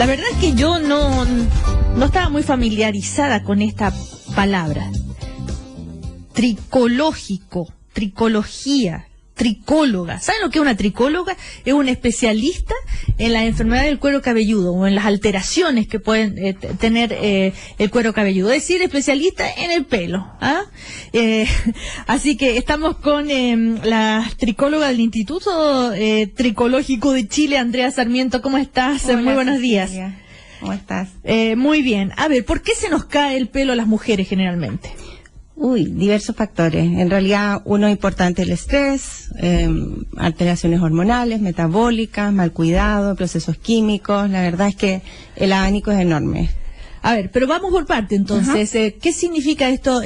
La verdad es que yo no estaba muy familiarizada con esta palabra. Tricológico, tricología, tricóloga. ¿Saben lo que es una tricóloga? Es un especialista en la enfermedad del cuero cabelludo o en las alteraciones que pueden tener el cuero cabelludo. Es decir, especialista en el pelo. Así que estamos con la tricóloga del Instituto Tricológico de Chile, Andrea Sarmiento. ¿Cómo estás? Hola, muy buenos Cecilia. días. ¿Cómo estás? Muy bien. A ver, ¿por qué se nos cae el pelo a las mujeres generalmente? Diversos factores. En realidad, uno importante el estrés, alteraciones hormonales, metabólicas, mal cuidado, procesos químicos. La verdad es que el abanico es enorme. A ver, pero vamos por parte entonces. ¿Qué significa esto?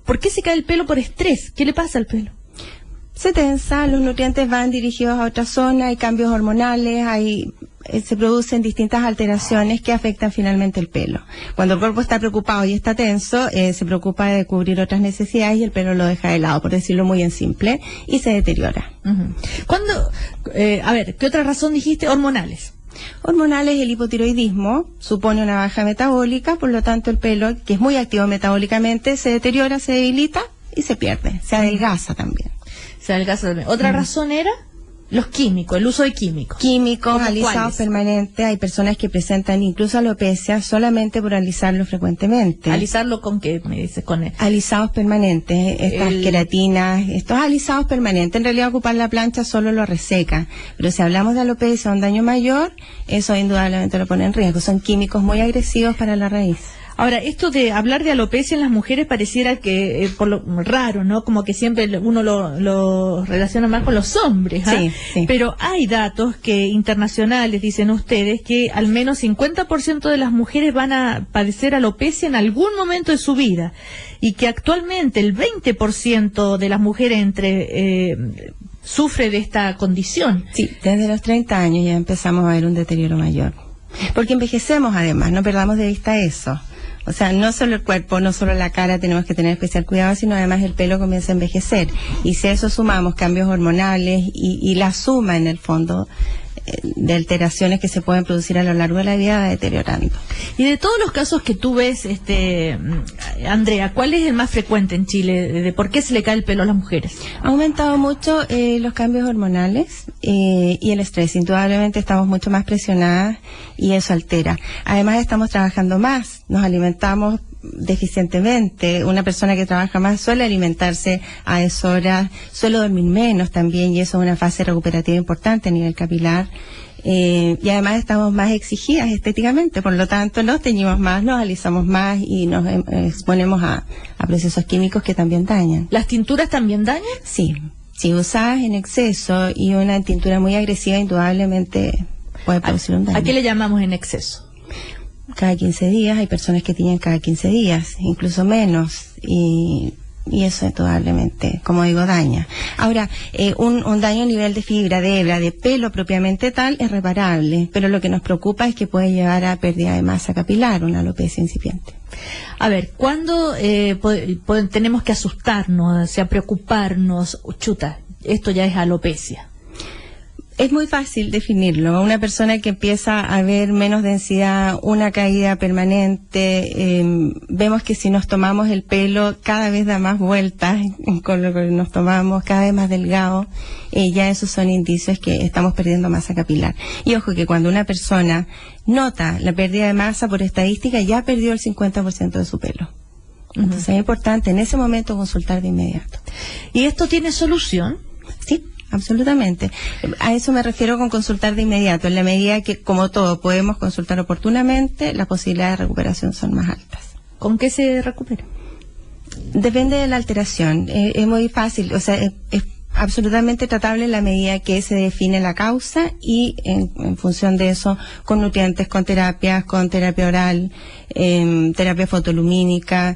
¿Por qué se cae el pelo por estrés? ¿Qué le pasa al pelo? Se tensa, los nutrientes van dirigidos a otra zona, hay cambios hormonales, se producen distintas alteraciones que afectan finalmente el pelo. Cuando el cuerpo está preocupado y está tenso, se preocupa de cubrir otras necesidades y el pelo lo deja de lado, por decirlo muy en simple, y se deteriora. A ver, ¿qué otra razón dijiste? Hormonales. Hormonales, el hipotiroidismo supone una baja metabólica, por lo tanto el pelo, que es muy activo metabólicamente, se deteriora, se debilita y se pierde, se adelgaza también. Otra razón era los químicos, el uso de químicos. Químicos, alisados permanentes. Hay personas que presentan incluso alopecia solamente por alisarlo frecuentemente. ¿Alisarlo con qué? Me dices, con alisados permanentes, estas queratinas, estos alisados permanentes. En realidad ocupar la plancha solo lo reseca. Pero si hablamos de alopecia o un daño mayor, eso indudablemente lo pone en riesgo. Son químicos muy agresivos para la raíz. Ahora, esto de hablar de alopecia en las mujeres pareciera que por lo raro, ¿no? Como que siempre uno lo relaciona más con los hombres, ¿ah? Sí. Pero hay datos que internacionales, dicen ustedes, que al menos 50% de las mujeres van a padecer alopecia en algún momento de su vida y que actualmente el 20% de las mujeres sufre de esta condición. Sí, desde los 30 años ya empezamos a ver un deterioro mayor. Porque envejecemos además, no perdamos de vista eso. O sea, no solo el cuerpo, no solo la cara tenemos que tener especial cuidado, sino además el pelo comienza a envejecer. Y si a eso sumamos cambios hormonales y la suma en el fondo de alteraciones que se pueden producir a lo largo de la vida va deteriorando. Y de todos los casos que tú ves, Andrea, ¿cuál es el más frecuente en Chile? ¿De por qué se le cae el pelo a las mujeres? Ha aumentado mucho los cambios hormonales y el estrés. Indudablemente estamos mucho más presionadas y eso altera. Además estamos trabajando más, nos alimentamos deficientemente. Una persona que trabaja más suele alimentarse a deshoras, suele dormir menos también, y eso es una fase recuperativa importante a nivel capilar. Y además estamos más exigidas estéticamente, por lo tanto nos teñimos más, nos alisamos más y nos exponemos a procesos químicos que también dañan. ¿Las tinturas también dañan? Sí, si usadas en exceso y una tintura muy agresiva, indudablemente puede producir un daño. ¿A qué le llamamos en exceso? Cada 15 días, hay personas que tiñen cada 15 días, incluso menos, y eso indudablemente, como digo, daña. Ahora, un daño a nivel de fibra, de hebra, de pelo propiamente tal, es reparable, pero lo que nos preocupa es que puede llevar a pérdida de masa capilar, una alopecia incipiente. A ver, ¿cuándo tenemos que asustarnos, o sea, preocuparnos? Chuta, esto ya es alopecia. Es muy fácil definirlo. Una persona que empieza a ver menos densidad, una caída permanente, vemos que si nos tomamos el pelo cada vez da más vueltas con lo que nos tomamos, cada vez más delgado, ya esos son indicios que estamos perdiendo masa capilar. Y ojo que cuando una persona nota la pérdida de masa, por estadística ya perdió el 50% de su pelo. Entonces es importante en ese momento consultar de inmediato. ¿Y esto tiene solución? Sí. Absolutamente. A eso me refiero con consultar de inmediato. En la medida que, como todo, podemos consultar oportunamente, las posibilidades de recuperación son más altas. ¿Con qué se recupera? Depende de la alteración. Es muy fácil, o sea, es absolutamente tratable en la medida que se define la causa y en función de eso, con nutrientes, con terapia oral, terapia fotolumínica,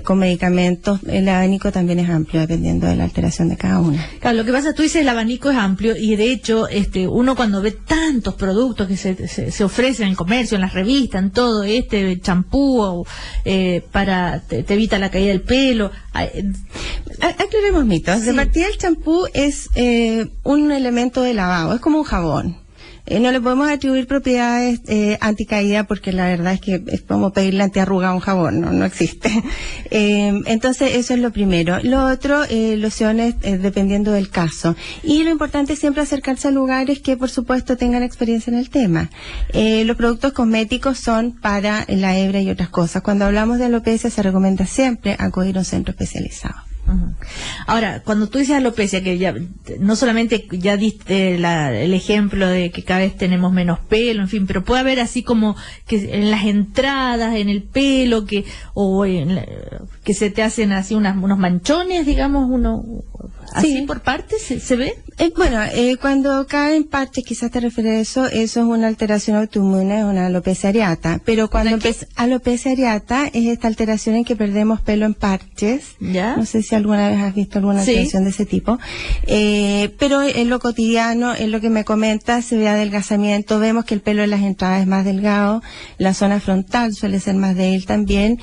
con medicamentos. El abanico también es amplio dependiendo de la alteración de cada uno. Claro, lo que pasa, tú dices, el abanico es amplio y de hecho uno cuando ve tantos productos que se ofrecen en el comercio, en las revistas, en todo, champú te evita la caída del pelo. Aclaremos mitos. De partida, el champú es un elemento de lavado, es como un jabón. No le podemos atribuir propiedades anticaída porque la verdad es que es como pedirle antiarruga a un jabón, no existe. Entonces eso es lo primero. Lo otro, lociones dependiendo del caso. Y lo importante es siempre acercarse a lugares que por supuesto tengan experiencia en el tema. Los productos cosméticos son para la hebra y otras cosas. Cuando hablamos de alopecia se recomienda siempre acudir a un centro especializado. Ahora, cuando tú dices alopecia, que ya no solamente ya diste el ejemplo de que cada vez tenemos menos pelo, en fin, pero puede haber así como que en las entradas, en el pelo, que que se te hacen así unos manchones, digamos, así por partes, ¿se ve? Bueno, cuando caen parches, quizás te refieres a eso es una alteración autoinmune, una alopecia areata. Pero cuando alopecia areata es esta alteración en que perdemos pelo en parches. ¿Ya? No sé si alguna vez has visto alguna alteración de ese tipo. Pero en lo cotidiano, en lo que me comentas, se ve adelgazamiento. Vemos que el pelo en las entradas es más delgado, la zona frontal suele ser más débil también.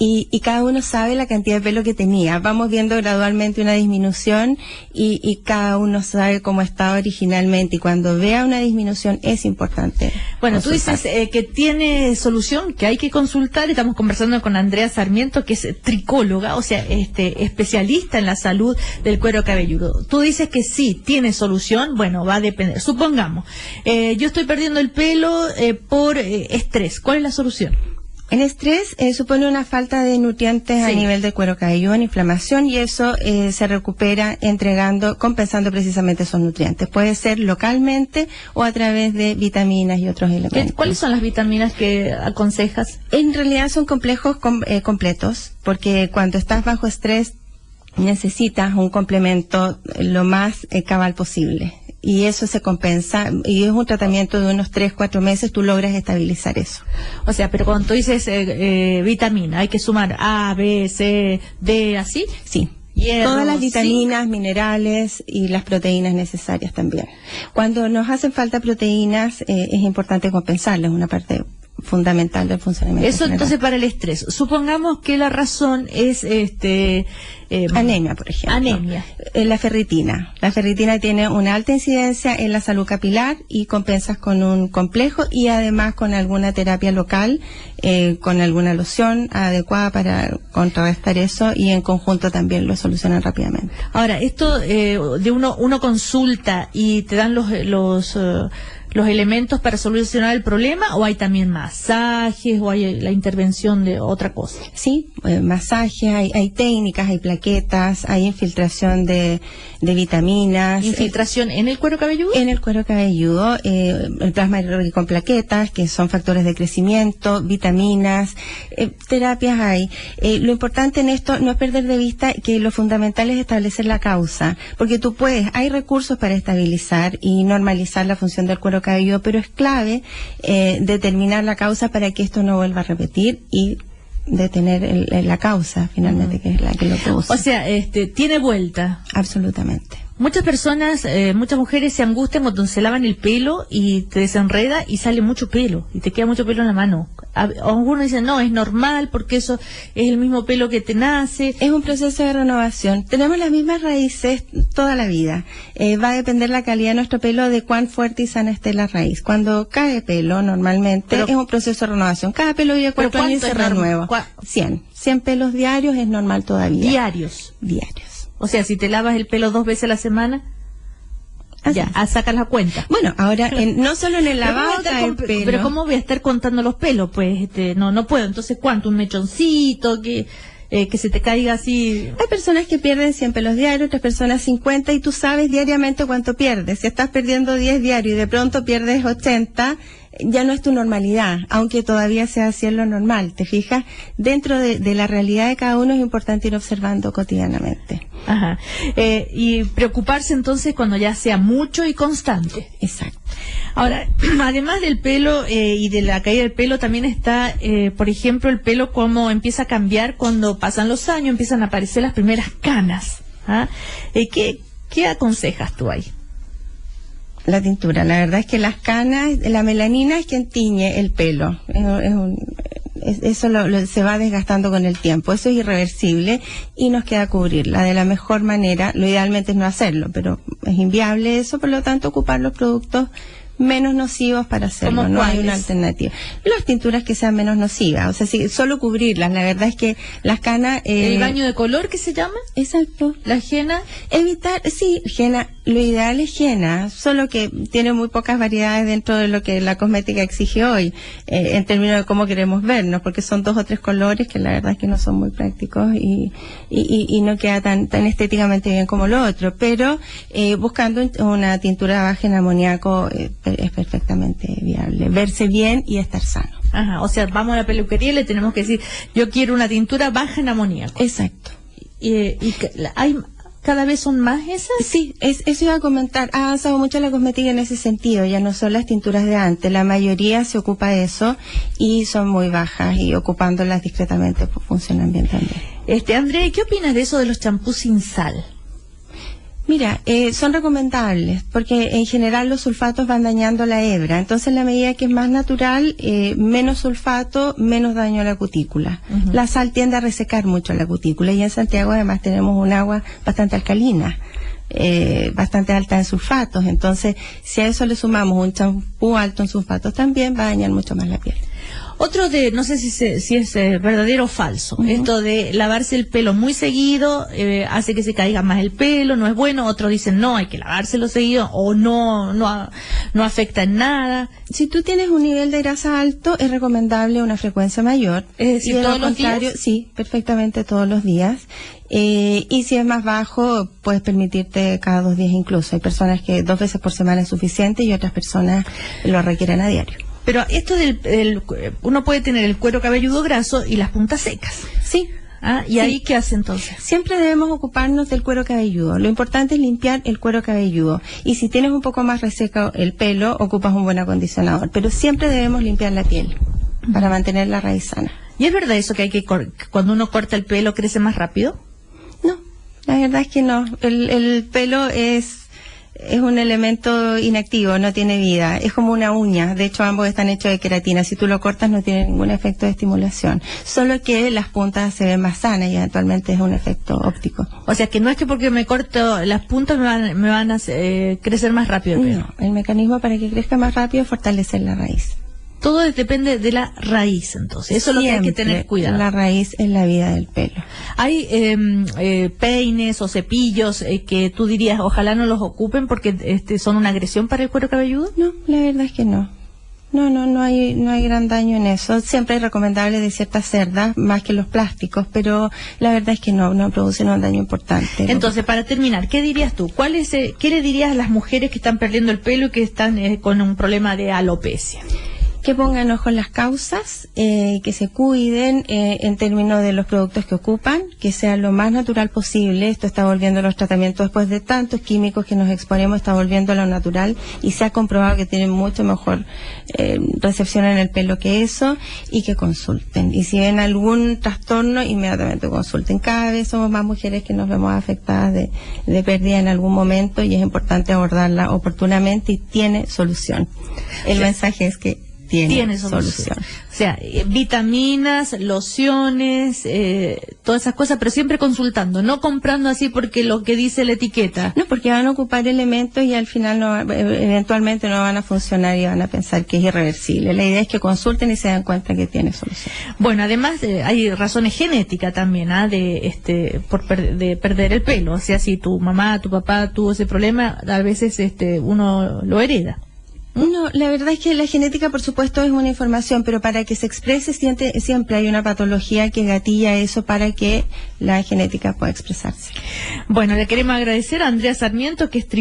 Y cada uno sabe la cantidad de pelo que tenía. Vamos viendo gradualmente una disminución y cada uno sabe cómo estaba originalmente. Y cuando vea una disminución es importante. Bueno, consultar. Tú dices que tiene solución, que hay que consultar. Estamos conversando con Andrea Sarmiento, que es tricóloga, o sea, especialista en la salud del cuero cabelludo. Tú dices que sí, tiene solución. Bueno, va a depender. Supongamos, yo estoy perdiendo el pelo por estrés. ¿Cuál es la solución? El estrés supone una falta de nutrientes a nivel del cuero cabelludo, en inflamación, y eso se recupera compensando precisamente esos nutrientes. Puede ser localmente o a través de vitaminas y otros elementos. ¿Cuáles son las vitaminas que aconsejas? En realidad son complejos completos, porque cuando estás bajo estrés necesitas un complemento lo más cabal posible. Y eso se compensa, y es un tratamiento de unos 3-4 meses, tú logras estabilizar eso. O sea, pero cuando tú dices vitamina, hay que sumar A, B, C, D, ¿así? Sí. Hierro, todas las vitaminas, minerales y las proteínas necesarias también. Cuando nos hacen falta proteínas, es importante compensarlas, una parte fundamental del funcionamiento. Eso general. Entonces para el estrés. Supongamos que la razón es anemia, por ejemplo. Anemia. La ferritina. La ferritina tiene una alta incidencia en la salud capilar y compensas con un complejo y además con alguna terapia local, con alguna loción adecuada para contrarrestar eso y en conjunto también lo solucionan rápidamente. Ahora, esto de uno consulta y te dan los elementos para solucionar el problema, o hay también masajes, o hay la intervención de otra cosa. Sí, masajes, hay técnicas, hay plaquetas, hay infiltración de vitaminas. ¿Infiltración en el cuero cabelludo? En el cuero cabelludo, el plasma aeróbico con plaquetas, que son factores de crecimiento, vitaminas, terapias hay. Lo importante en esto no es perder de vista que lo fundamental es establecer la causa, porque hay recursos para estabilizar y normalizar la función del cuero cabelludo, pero es clave determinar la causa para que esto no vuelva a repetir y detener la causa finalmente, que es la que lo produce. O sea, tiene vuelta. Absolutamente. Muchas personas, muchas mujeres se angustian cuando se lavan el pelo y te desenreda y sale mucho pelo y te queda mucho pelo en la mano. Algunos dicen, no, es normal porque eso es el mismo pelo que te nace. Es un proceso de renovación. Tenemos las mismas raíces toda la vida. Va a depender la calidad de nuestro pelo de cuán fuerte y sana esté la raíz. Cuando cae pelo, normalmente es un proceso de renovación. Cada pelo vive 4 años y se renueva. 100 pelos diarios es normal todavía. ¿Diarios? Diarios. O sea, si te lavas el pelo 2 veces a la semana, sacas la cuenta. Bueno, ahora, no solo en el lavado cae el pelo. Pero ¿cómo voy a estar contando los pelos? Pues no puedo. Entonces, ¿cuánto? ¿Un mechoncito? Que se te caiga así. Hay personas que pierden 100 pelos diarios, otras personas 50, y tú sabes diariamente cuánto pierdes. Si estás perdiendo 10 diarios y de pronto pierdes 80, ya no es tu normalidad, aunque todavía sea así lo normal, ¿te fijas? Dentro de la realidad de cada uno es importante ir observando cotidianamente. Ajá. Y preocuparse entonces cuando ya sea mucho y constante. Exacto. Ahora, además del pelo y de la caída del pelo, también está, por ejemplo, el pelo cómo empieza a cambiar cuando pasan los años, empiezan a aparecer las primeras canas. ¿Ah? ¿Qué aconsejas tú ahí? La tintura, la verdad es que las canas, la melanina es quien tiñe el pelo. Eso se va desgastando con el tiempo. Eso es irreversible y nos queda cubrirla de la mejor manera. Lo idealmente es no hacerlo, pero es inviable eso, por lo tanto ocupar los productos menos nocivos para hacerlo, no hay una alternativa. Las tinturas que sean menos nocivas, o sea, sí, solo cubrirlas. La verdad es que las canas... ¿El baño de color que se llama? Exacto. ¿La henna? Evitar, sí, henna, lo ideal es henna, solo que tiene muy pocas variedades dentro de lo que la cosmética exige hoy, en términos de cómo queremos vernos, porque son 2 o 3 colores que la verdad es que no son muy prácticos y no queda tan estéticamente bien como lo otro, pero buscando una tintura baja en amoníaco es perfectamente viable, verse bien y estar sano. Ajá, o sea, vamos a la peluquería y le tenemos que decir, yo quiero una tintura baja en amoníaco. Exacto. ¿Y hay cada vez son más esas? Sí, eso iba a comentar. Ha avanzado mucho la cosmética en ese sentido, ya no son las tinturas de antes. La mayoría se ocupa de eso y son muy bajas y ocupándolas discretamente pues, funcionan bien también. Andrea, ¿qué opinas de eso de los champús sin sal? Mira, son recomendables porque en general los sulfatos van dañando la hebra. Entonces, en la medida que es más natural, menos sulfato, menos daño a la cutícula. Uh-huh. La sal tiende a resecar mucho la cutícula y en Santiago además tenemos un agua bastante alcalina, bastante alta en sulfatos. Entonces, si a eso le sumamos un champú alto en sulfatos también va a dañar mucho más la piel. Otro no sé si es verdadero o falso, esto de lavarse el pelo muy seguido hace que se caiga más el pelo, no es bueno. Otros dicen no, hay que lavárselo seguido o no afecta en nada. Si tú tienes un nivel de grasa alto, es recomendable una frecuencia mayor. Es decir, ¿todos los días? Sí, perfectamente todos los días. Y si es más bajo, puedes permitirte cada 2 días incluso. Hay personas que 2 veces por semana es suficiente y otras personas lo requieren a diario. Pero esto uno puede tener el cuero cabelludo graso y las puntas secas. Sí. ¿Y ahí qué hace entonces? Siempre debemos ocuparnos del cuero cabelludo. Lo importante es limpiar el cuero cabelludo. Y si tienes un poco más reseco el pelo, ocupas un buen acondicionador. Pero siempre debemos limpiar la piel para mantener la raíz sana. ¿Y es verdad eso que cuando uno corta el pelo crece más rápido? No, la verdad es que no. El pelo es un elemento inactivo, no tiene vida, es como una uña, de hecho ambos están hechos de queratina, si tú lo cortas no tiene ningún efecto de estimulación, solo que las puntas se ven más sanas y eventualmente es un efecto óptico. O sea que no es que porque me corto las puntas me van a crecer más rápido el pelo. No, el mecanismo para que crezca más rápido es fortalecer la raíz. Todo depende de la raíz, entonces. Eso es lo que hay que tener cuidado. La raíz es la vida del pelo. Hay peines o cepillos que tú dirías, ojalá no los ocupen porque son una agresión para el cuero cabelludo. No, la verdad es que no. No hay gran daño en eso. Siempre es recomendable de ciertas cerdas, más que los plásticos, pero la verdad es que no producen un daño importante. Entonces, para terminar, ¿qué dirías tú? ¿Qué le dirías a las mujeres que están perdiendo el pelo y que están con un problema de alopecia? Que pongan ojo en las causas, que se cuiden en términos de los productos que ocupan, que sea lo más natural posible. Esto está volviendo los tratamientos después de tantos químicos que nos exponemos, está volviendo a lo natural y se ha comprobado que tienen mucho mejor recepción en el pelo que eso, y que consulten. Y si ven algún trastorno, inmediatamente consulten. Cada vez somos más mujeres que nos vemos afectadas de pérdida en algún momento y es importante abordarla oportunamente y tiene solución. El mensaje es que tiene solución. O sea, vitaminas, lociones, todas esas cosas, pero siempre consultando, no comprando así porque lo que dice la etiqueta. No, porque van a ocupar elementos y al final eventualmente no van a funcionar y van a pensar que es irreversible. La idea es que consulten y se dan cuenta que tiene solución. Bueno, además hay razones genéticas también, de perder el pelo. O sea, si tu mamá, tu papá tuvo ese problema, a veces uno lo hereda. No, la verdad es que la genética, por supuesto, es una información, pero para que se exprese siempre hay una patología que gatilla eso para que la genética pueda expresarse. Bueno, le queremos agradecer a Andrea Sarmiento, que es